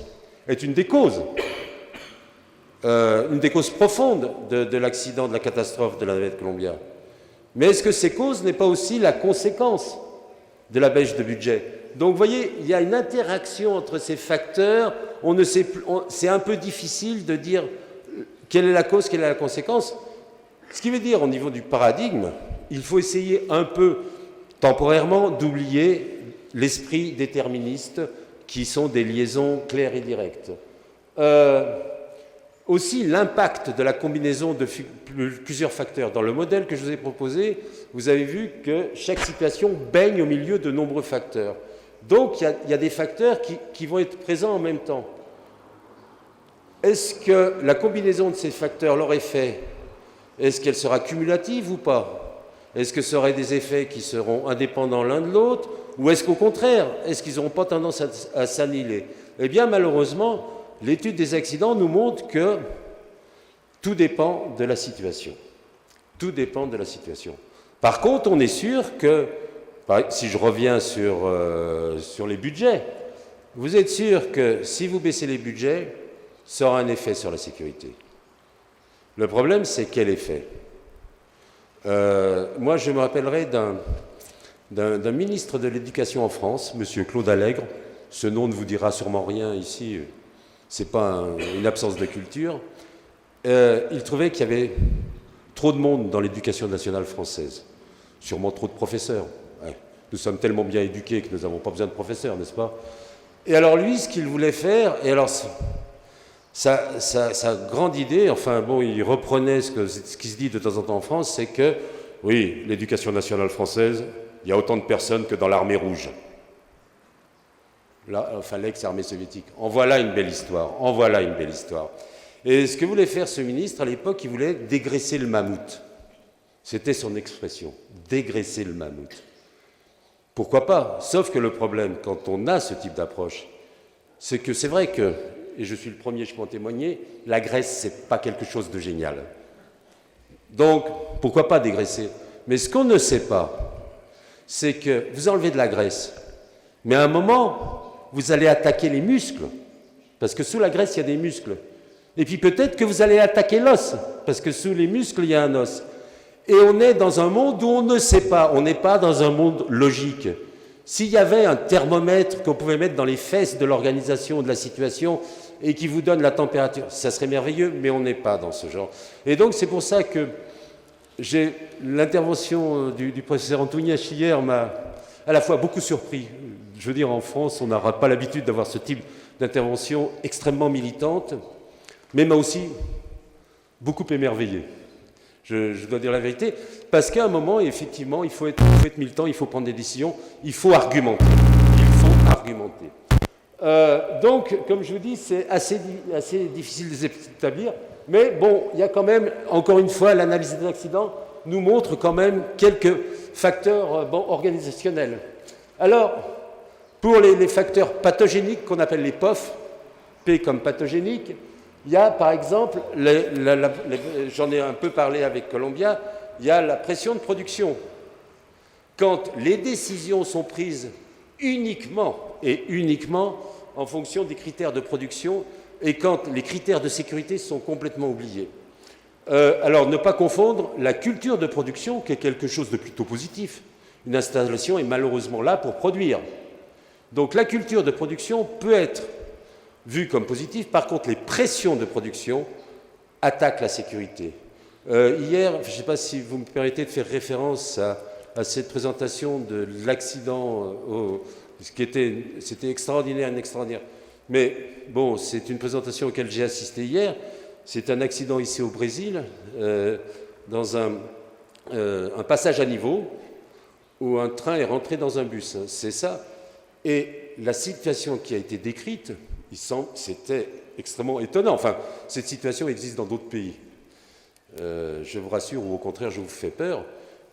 est une des causes profondes de l'accident, de la catastrophe de la navette Columbia. Mais est-ce que ces causes n'est pas aussi la conséquence de la baisse de budget? Donc vous voyez, il y a une interaction entre ces facteurs, c'est un peu difficile de dire quelle est la cause, quelle est la conséquence. Ce qui veut dire, au niveau du paradigme, il faut essayer un peu, temporairement, d'oublier l'esprit déterministe qui sont des liaisons claires et directes. Aussi, l'impact de la combinaison de plusieurs facteurs. Dans le modèle que je vous ai proposé, vous avez vu que chaque situation baigne au milieu de nombreux facteurs. Donc, il y a des facteurs qui vont être présents en même temps. Est-ce que la combinaison de ces facteurs, leur effet, est-ce qu'elle sera cumulative ou pas? Est-ce que ce seraient des effets qui seront indépendants l'un de l'autre? Ou est-ce qu'au contraire, est-ce qu'ils n'auront pas tendance à s'annihiler? Eh bien, malheureusement, l'étude des accidents nous montre que tout dépend de la situation. Tout dépend de la situation. Par contre, on est sûr que, si je reviens sur les budgets, vous êtes sûr que si vous baissez les budgets, ça aura un effet sur la sécurité. Le problème, c'est quel effet? Moi, je me rappellerai d'un ministre de l'Éducation en France, M. Claude Allègre. Ce nom ne vous dira sûrement rien ici, ce n'est pas une absence de culture. Il trouvait qu'il y avait trop de monde dans l'éducation nationale française, sûrement trop de professeurs. Ouais. Nous sommes tellement bien éduqués que nous n'avons pas besoin de professeurs, n'est-ce pas? Et alors lui, ce qu'il voulait faire, et alors sa grande idée, enfin bon, il reprenait ce qui se dit de temps en temps en France, c'est que, oui, l'éducation nationale française, il y a autant de personnes que dans l'armée rouge. Là, enfin, l'ex-armée soviétique. En voilà une belle histoire, en voilà une belle histoire. Et ce que voulait faire ce ministre, à l'époque, il voulait dégraisser le mammouth. C'était son expression, dégraisser le mammouth. Pourquoi pas? Sauf que le problème, quand on a ce type d'approche, c'est que c'est vrai que, et je suis le premier, je peux en témoigner, la graisse, c'est pas quelque chose de génial. Donc, pourquoi pas dégraisser? Mais ce qu'on ne sait pas, c'est que vous enlevez de la graisse, mais à un moment, vous allez attaquer les muscles, parce que sous la graisse, il y a des muscles. Et puis peut-être que vous allez attaquer l'os, parce que sous les muscles, il y a un os. Et on est dans un monde où on ne sait pas, on n'est pas dans un monde logique. S'il y avait un thermomètre qu'on pouvait mettre dans les fesses de l'organisation de la situation et qui vous donne la température, ça serait merveilleux, mais on n'est pas dans ce genre. Et donc c'est pour ça que l'intervention du professeur Antouniès hier m'a à la fois beaucoup surpris. Je veux dire, en France, on n'aura pas l'habitude d'avoir ce type d'intervention extrêmement militante, mais m'a aussi beaucoup émerveillé. Je dois dire la vérité, parce qu'à un moment, effectivement, il faut être militant, il faut prendre des décisions, il faut argumenter. Il faut argumenter. Donc, comme je vous dis, c'est assez difficile de s'établir, mais bon, il y a quand même, encore une fois, l'analyse des accidents nous montre quand même quelques facteurs organisationnels. Alors, pour les facteurs pathogéniques qu'on appelle les POF, P comme pathogénique, il y a par exemple, j'en ai un peu parlé avec Columbia, il y a la pression de production. Quand les décisions sont prises uniquement en fonction des critères de production et quand les critères de sécurité sont complètement oubliés. Alors ne pas confondre la culture de production, qui est quelque chose de plutôt positif. Une installation est malheureusement là pour produire. Donc la culture de production peut être vu comme positif. Par contre, les pressions de production attaquent la sécurité. Hier, je ne sais pas si vous me permettez de faire référence à cette présentation de l'accident, c'était extraordinaire. Mais bon, c'est une présentation auquel j'ai assisté hier. C'est un accident ici au Brésil, dans un passage à niveau, où un train est rentré dans un bus. C'est ça. Et la situation qui a été décrite, c'était extrêmement étonnant. Enfin, cette situation existe dans d'autres pays. Je vous rassure, ou au contraire, je vous fais peur.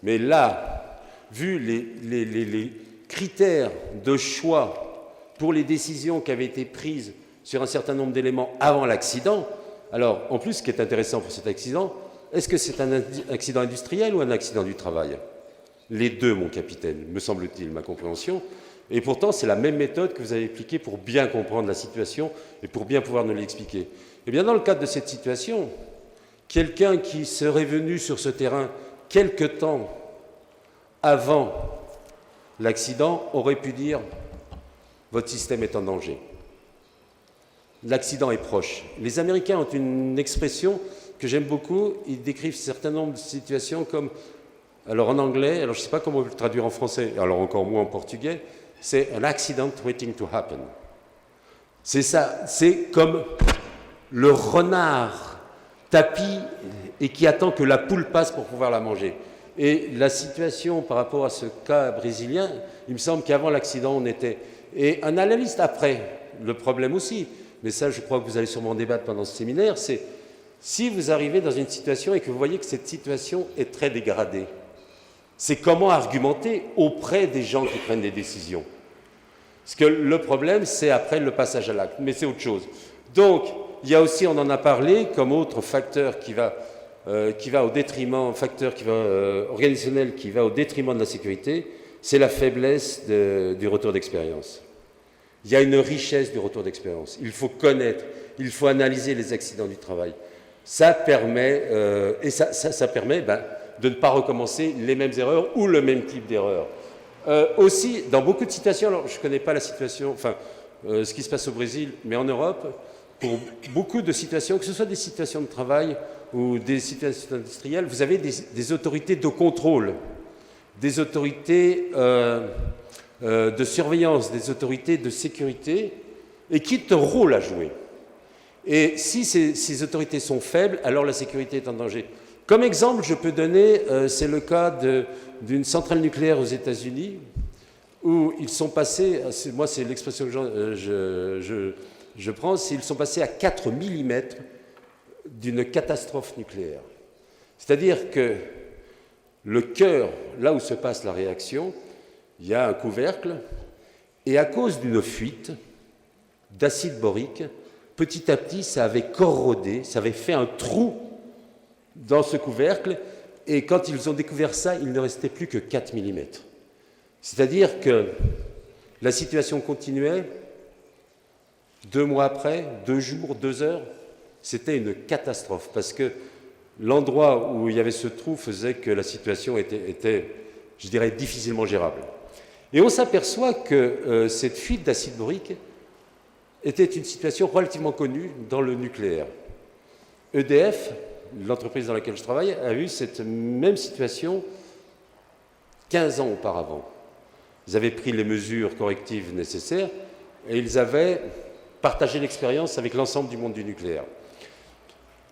Mais là, vu les critères de choix pour les décisions qui avaient été prises sur un certain nombre d'éléments avant l'accident, alors, en plus, ce qui est intéressant pour cet accident, est-ce que c'est un accident industriel ou un accident du travail? Les deux, mon capitaine, me semble-t-il, ma compréhension. Et pourtant, c'est la même méthode que vous avez appliquée pour bien comprendre la situation et pour bien pouvoir nous l'expliquer. Eh bien, dans le cadre de cette situation, quelqu'un qui serait venu sur ce terrain quelque temps avant l'accident aurait pu dire « votre système est en danger ». L'accident est proche. Les Américains ont une expression que j'aime beaucoup. Ils décrivent un certain nombre de situations comme, alors en anglais, alors je ne sais pas comment le traduire en français, alors encore moins en portugais, c'est « an accident waiting to happen ». C'est ça, c'est comme le renard tapi et qui attend que la poule passe pour pouvoir la manger. Et la situation par rapport à ce cas brésilien, il me semble qu'avant l'accident, on était... Et un analyste après, le problème aussi, mais ça je crois que vous allez sûrement en débattre pendant ce séminaire, c'est si vous arrivez dans une situation et que vous voyez que cette situation est très dégradée, c'est comment argumenter auprès des gens qui prennent des décisions. Parce que le problème, c'est après le passage à l'acte, mais c'est autre chose. Donc, il y a aussi, on en a parlé, comme autre facteur qui va au détriment, organisationnel qui va au détriment de la sécurité, c'est la faiblesse du retour d'expérience. Il y a une richesse du retour d'expérience. Il faut connaître, il faut analyser les accidents du travail. Ça permet, ça permet de ne pas recommencer les mêmes erreurs ou le même type d'erreur. Aussi, dans beaucoup de situations, alors je ne connais pas la situation, ce qui se passe au Brésil, mais en Europe, pour beaucoup de situations, que ce soit des situations de travail ou des situations industrielles, vous avez des autorités de contrôle. des autorités de surveillance, des autorités de sécurité, et qui ont un rôle à jouer. Et si ces autorités sont faibles, alors la sécurité est en danger. Comme exemple, je peux donner, c'est le cas d'une centrale nucléaire aux États-Unis, où ils sont passés, moi c'est l'expression que je prends, c'est ils sont passés à 4 mm d'une catastrophe nucléaire. C'est-à-dire que le cœur, là où se passe la réaction, il y a un couvercle, et à cause d'une fuite d'acide borique, petit à petit, ça avait corrodé, ça avait fait un trou dans ce couvercle, et quand ils ont découvert ça, il ne restait plus que 4 mm. C'est-à-dire que la situation continuait, 2 mois après, 2 jours, 2 heures, c'était une catastrophe, parce que l'endroit où il y avait ce trou faisait que la situation était, je dirais, difficilement gérable. Et on s'aperçoit que cette fuite d'acide borique était une situation relativement connue dans le nucléaire. EDF, l'entreprise dans laquelle je travaille, a eu cette même situation 15 ans auparavant. Ils avaient pris les mesures correctives nécessaires et ils avaient partagé l'expérience avec l'ensemble du monde du nucléaire.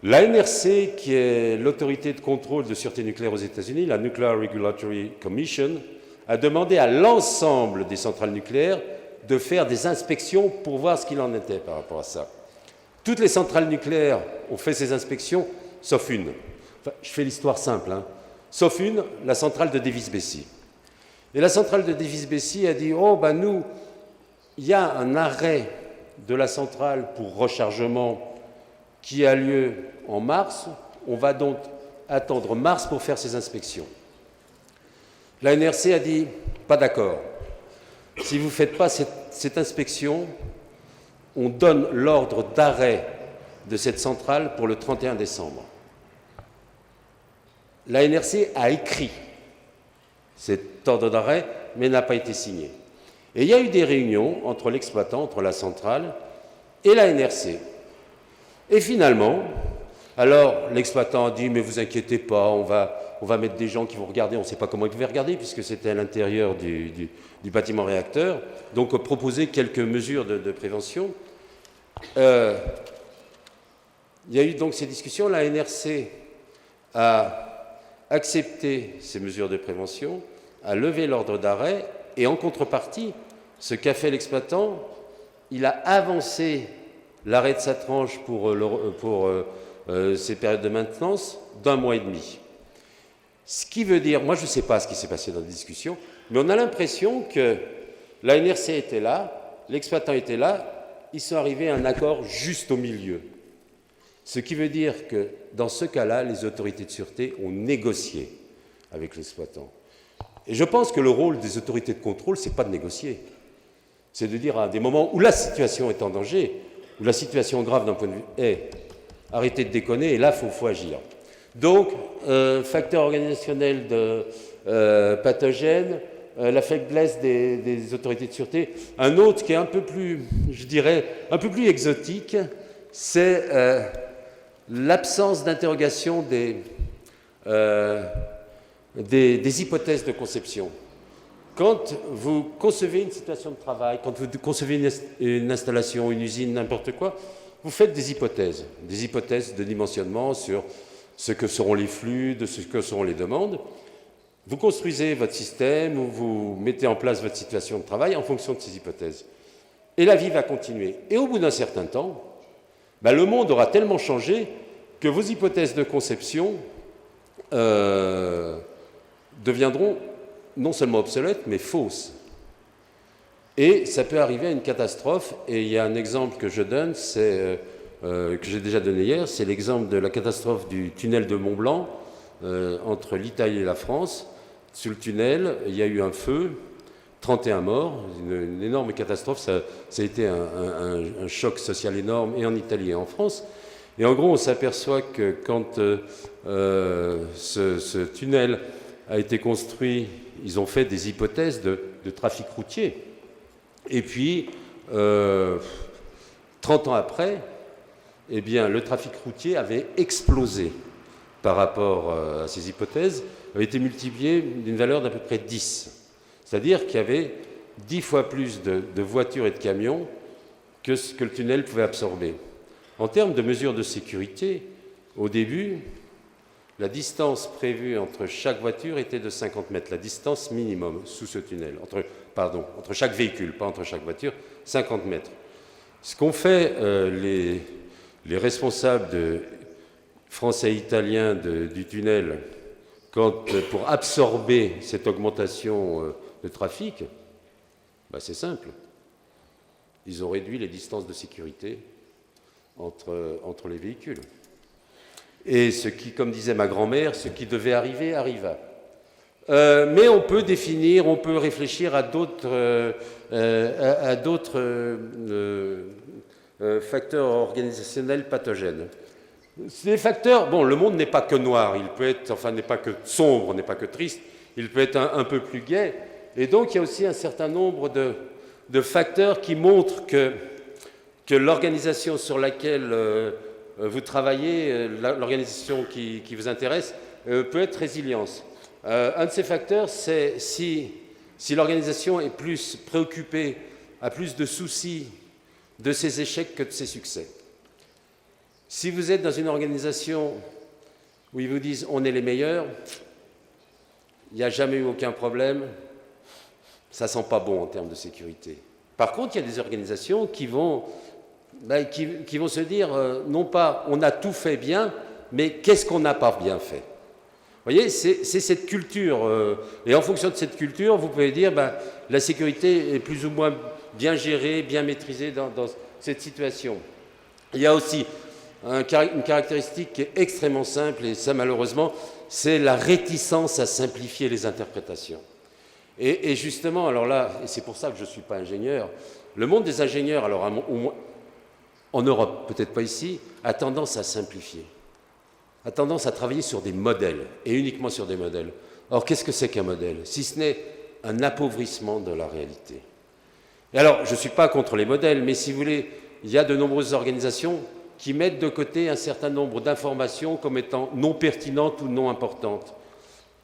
La NRC, qui est l'autorité de contrôle de sûreté nucléaire aux États-Unis, la Nuclear Regulatory Commission, a demandé à l'ensemble des centrales nucléaires de faire des inspections pour voir ce qu'il en était par rapport à ça. Toutes les centrales nucléaires ont fait ces inspections, sauf une. Enfin, je fais l'histoire simple, hein. Sauf une, la centrale de Davis-Bessey. Et la centrale de Davis-Bessey a dit « Oh, ben nous, il y a un arrêt de la centrale pour rechargement qui a lieu en mars. On va donc attendre mars pour faire ces inspections. » La NRC a dit « Pas d'accord. Si vous ne faites pas cette inspection, on donne l'ordre d'arrêt de cette centrale pour le 31 décembre. » La NRC a écrit cet ordre d'arrêt, mais n'a pas été signé. Et il y a eu des réunions entre l'exploitant, entre la centrale et la NRC. Et finalement, alors l'exploitant a dit « Mais vous inquiétez pas, on va mettre des gens qui vont regarder. » On ne sait pas comment ils pouvaient regarder, puisque c'était à l'intérieur du bâtiment réacteur. Donc, proposer quelques mesures de prévention. Il y a eu donc ces discussions. La NRC a accepté ces mesures de prévention, a levé l'ordre d'arrêt, et en contrepartie, ce qu'a fait l'exploitant, il a avancé l'arrêt de sa tranche pour ces périodes de maintenance d'1 mois et demi. Ce qui veut dire, moi je ne sais pas ce qui s'est passé dans la discussion, mais on a l'impression que la NRC était là, l'exploitant était là, ils sont arrivés à un accord juste au milieu. Ce qui veut dire que dans ce cas-là, les autorités de sûreté ont négocié avec l'exploitant. Et je pense que le rôle des autorités de contrôle, ce n'est pas de négocier. C'est de dire à des moments où la situation est en danger, où la situation grave d'un point de vue arrêtez de déconner, et là, il faut agir. Donc, facteur organisationnel pathogène, la faiblesse des autorités de sûreté. Un autre qui est un peu plus, je dirais, un peu plus exotique, c'est l'absence d'interrogation des hypothèses de conception. Quand vous concevez une situation de travail, quand vous concevez une installation, une usine, n'importe quoi, vous faites des hypothèses de dimensionnement sur ce que seront les flux, de ce que seront les demandes. Vous construisez votre système ou vous mettez en place votre situation de travail en fonction de ces hypothèses. Et la vie va continuer. Et au bout d'un certain temps, le monde aura tellement changé que vos hypothèses de conception deviendront non seulement obsolètes, mais fausses. Et ça peut arriver à une catastrophe. Et il y a un exemple que je donne, que j'ai déjà donné hier, c'est l'exemple de la catastrophe du tunnel de Mont-Blanc entre l'Italie et la France. Sous le tunnel, il y a eu un feu, 31 morts, une énorme catastrophe. Ça a été un choc social énorme, et en Italie et en France. Et en gros, on s'aperçoit que quand ce tunnel a été construit, ils ont fait des hypothèses de trafic routier. Et puis, 30 ans après, eh bien, le trafic routier avait explosé. par rapport à ces hypothèses avait été multiplié d'une valeur d'à peu près 10. C'est-à-dire qu'il y avait 10 fois plus de voitures et de camions que ce que le tunnel pouvait absorber. En termes de mesures de sécurité, au début, la distance prévue entre chaque voiture était de 50 mètres, la distance minimum sous ce tunnel, entre chaque véhicule, pas entre chaque voiture, 50 mètres. Ce qu'ont fait les responsables français et italiens du tunnel pour absorber cette augmentation de trafic, c'est simple. Ils ont réduit les distances de sécurité entre les véhicules. Et ce qui, comme disait ma grand-mère, ce qui devait arriver, arriva. Mais on peut définir, on peut réfléchir à d'autres facteurs organisationnels pathogènes. Ces facteurs, le monde n'est pas que noir, il peut être, n'est pas que sombre, n'est pas que triste, il peut être un peu plus gai. Et donc il y a aussi un certain nombre de facteurs qui montrent que l'organisation sur laquelle vous travaillez, l'organisation qui vous intéresse, peut être résilience. Un de ces facteurs, c'est si l'organisation est plus préoccupée, a plus de soucis de ses échecs que de ses succès. Si vous êtes dans une organisation où ils vous disent « on est les meilleurs », il n'y a jamais eu aucun problème, ça ne sent pas bon en termes de sécurité. Par contre, il y a des organisations qui vont se dire, non pas on a tout fait bien, mais qu'est-ce qu'on n'a pas bien fait. Vous voyez, c'est cette culture. Et en fonction de cette culture, vous pouvez dire, la sécurité est plus ou moins bien gérée, bien maîtrisée dans cette situation. Il y a aussi une caractéristique qui est extrêmement simple, et ça malheureusement, c'est la réticence à simplifier les interprétations. Et justement, alors là, et c'est pour ça que je ne suis pas ingénieur, le monde des ingénieurs, alors au moins, en Europe, peut-être pas ici, a tendance à simplifier, a tendance à travailler sur des modèles, et uniquement sur des modèles. Or, qu'est-ce que c'est qu'un modèle? Si ce n'est un appauvrissement de la réalité. Et alors, je ne suis pas contre les modèles, mais si vous voulez, il y a de nombreuses organisations qui mettent de côté un certain nombre d'informations comme étant non pertinentes ou non importantes.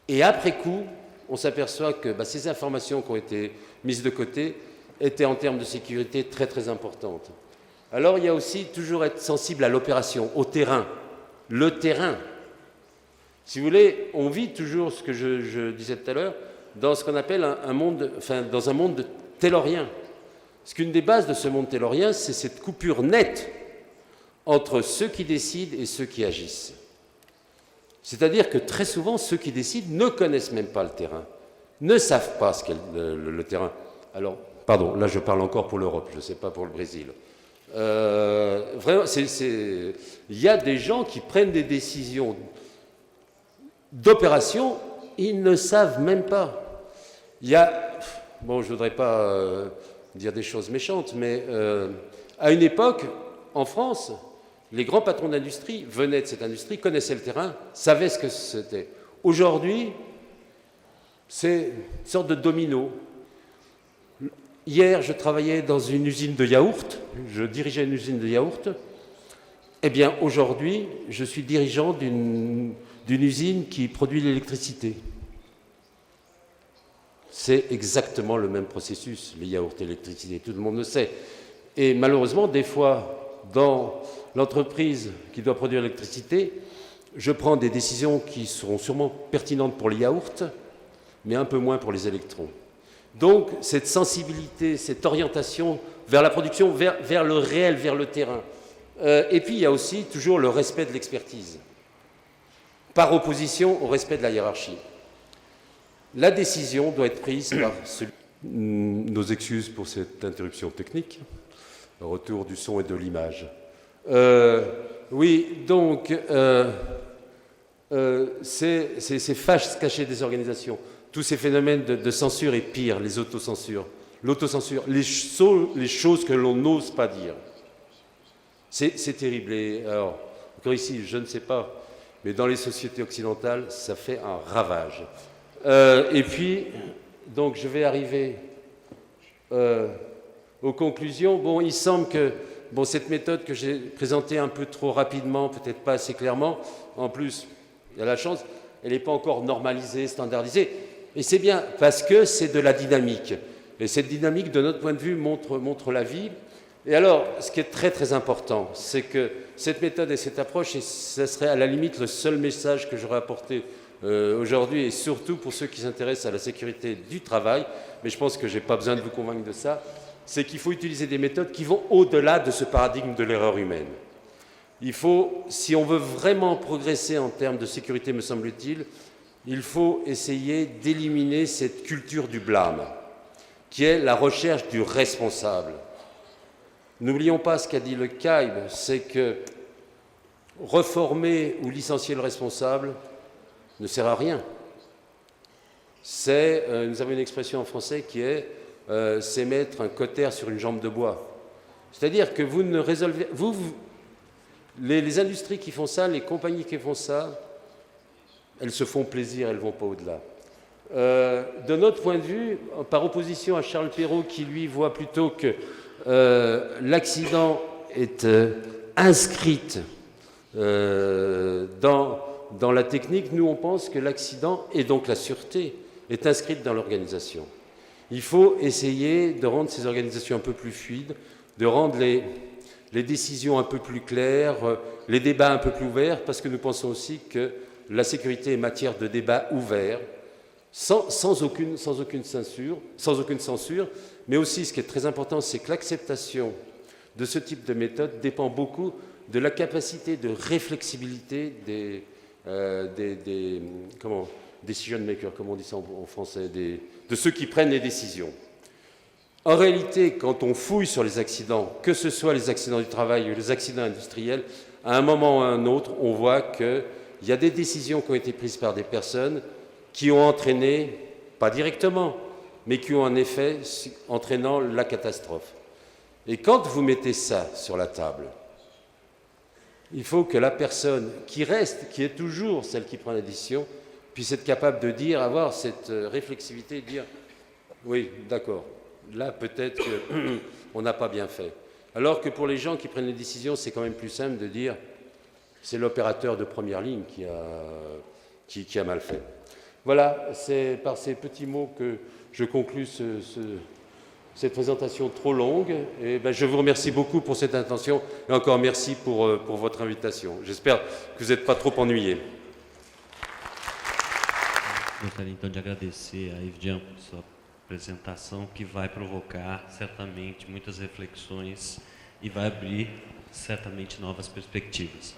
Et après coup, on s'aperçoit que ces informations qui ont été mises de côté étaient en termes de sécurité très très importantes. Alors il y a aussi toujours être sensible à l'opération, au terrain. Le terrain. Si vous voulez, on vit toujours ce que je disais tout à l'heure, dans ce qu'on appelle dans un monde taylorien. Parce qu'une des bases de ce monde taylorien, c'est cette coupure nette entre ceux qui décident et ceux qui agissent. C'est-à-dire que très souvent, ceux qui décident ne connaissent même pas le terrain, ne savent pas ce qu'est le terrain. Alors, pardon, là je parle encore pour l'Europe, je ne sais pas pour le Brésil. Vraiment, il y a des gens qui prennent des décisions d'opération, ils ne savent même pas. Il y a, je ne voudrais pas dire des choses méchantes, mais à une époque, en France, les grands patrons d'industrie venaient de cette industrie, connaissaient le terrain, savaient ce que c'était. Aujourd'hui, c'est une sorte de domino. Hier, je travaillais dans une usine de yaourt, je dirigeais une usine de yaourt. Eh bien, aujourd'hui, je suis dirigeant d'une usine qui produit l'électricité. C'est exactement le même processus, les yaourts et l'électricité, tout le monde le sait. Et malheureusement, des fois, dans l'entreprise qui doit produire l'électricité, je prends des décisions qui seront sûrement pertinentes pour les yaourts, mais un peu moins pour les électrons. Donc, cette sensibilité, cette orientation vers la production, vers le réel, vers le terrain. Et puis, il y a aussi toujours le respect de l'expertise, par opposition au respect de la hiérarchie. La décision doit être prise par celui... Nos excuses pour cette interruption technique. Retour du son et de l'image. Oui, donc, ces fâches cachées des organisations, tous ces phénomènes de censure et pire, les autocensures, l'autocensure, les choses que l'on n'ose pas dire. C'est terrible. Et alors, encore ici, je ne sais pas, mais dans les sociétés occidentales, ça fait un ravage. Et puis, donc, je vais arriver aux conclusions. Bon, il semble que cette méthode que j'ai présentée un peu trop rapidement, peut-être pas assez clairement, en plus, Il y a la chance, elle n'est pas encore normalisée, standardisée. Et c'est bien, parce que c'est de la dynamique. Et cette dynamique, de notre point de vue, montre la vie. Et alors, ce qui est très très important, c'est que cette méthode et cette approche, et ce serait à la limite le seul message que j'aurais apporté aujourd'hui, et surtout pour ceux qui s'intéressent à la sécurité du travail, mais je pense que je n'ai pas besoin de vous convaincre de ça, c'est qu'il faut utiliser des méthodes qui vont au-delà de ce paradigme de l'erreur humaine. Il faut, si on veut vraiment progresser en termes de sécurité, me semble-t-il, il faut essayer d'éliminer cette culture du blâme, qui est la recherche du responsable. N'oublions pas ce qu'a dit le CAIB, c'est que reformer ou licencier le responsable ne sert à rien. Nous avons une expression en français qui est c'est mettre un cotère sur une jambe de bois. C'est-à-dire que vous ne résolvez... Les industries qui font ça, les compagnies qui font ça, elles se font plaisir, elles ne vont pas au-delà. De notre point de vue, par opposition à Charles Perrault, qui lui voit plutôt que l'accident est inscrite dans la technique, nous on pense que l'accident, et donc la sûreté, est inscrite dans l'organisation. Il faut essayer de rendre ces organisations un peu plus fluides, de rendre les décisions un peu plus claires, les débats un peu plus ouverts, parce que nous pensons aussi que la sécurité est matière de débat ouvert, sans aucune censure, mais aussi ce qui est très important, c'est que l'acceptation de ce type de méthode dépend beaucoup de la capacité de réflexibilité des decision makers, comme on dit ça en français, de ceux qui prennent les décisions. En réalité, quand on fouille sur les accidents, que ce soit les accidents du travail ou les accidents industriels, à un moment ou à un autre, on voit qu'il y a des décisions qui ont été prises par des personnes qui ont entraîné, pas directement, mais qui ont en effet entraînant la catastrophe. Et quand vous mettez ça sur la table, il faut que la personne qui reste, qui est toujours celle qui prend la décision, puisse être capable de dire, avoir cette réflexivité, dire « oui, d'accord, là peut-être qu'on n'a pas bien fait ». Alors que pour les gens qui prennent les décisions, c'est quand même plus simple de dire « c'est l'opérateur de première ligne qui a mal fait ». Voilà, c'est par ces petits mots que je conclus cette présentation trop longue. Et je vous remercie beaucoup pour cette attention et encore merci pour votre invitation. J'espère que vous n'êtes pas trop ennuyés. Gostaria então de agradecer a Evdian por sua apresentação, que vai provocar certamente muitas reflexões e vai abrir certamente novas perspectivas.